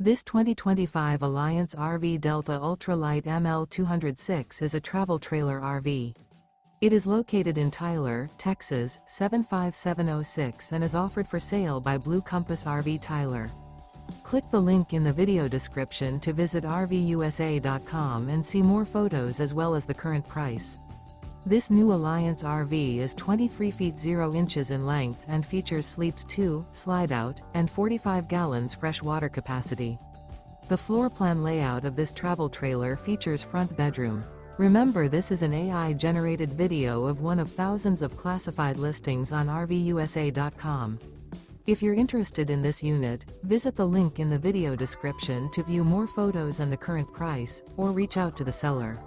This 2025 Alliance RV Delta Ultralight ML206 is a travel trailer RV. It is located in Tyler, Texas, 75706 and is offered for sale by Blue Compass RV Tyler. Click the link in the video description to visit RVUSA.com and see more photos as well as the current price. This new Alliance RV is 23 feet 0 inches in length and features sleeps 2, Slideout, and 45 gallons fresh water capacity. The floor plan layout of this travel trailer features front bedroom. Remember, this is an AI-generated video of one of thousands of classified listings on RVUSA.com. If you're interested in this unit, visit the link in the video description to view more photos and the current price, or reach out to the seller.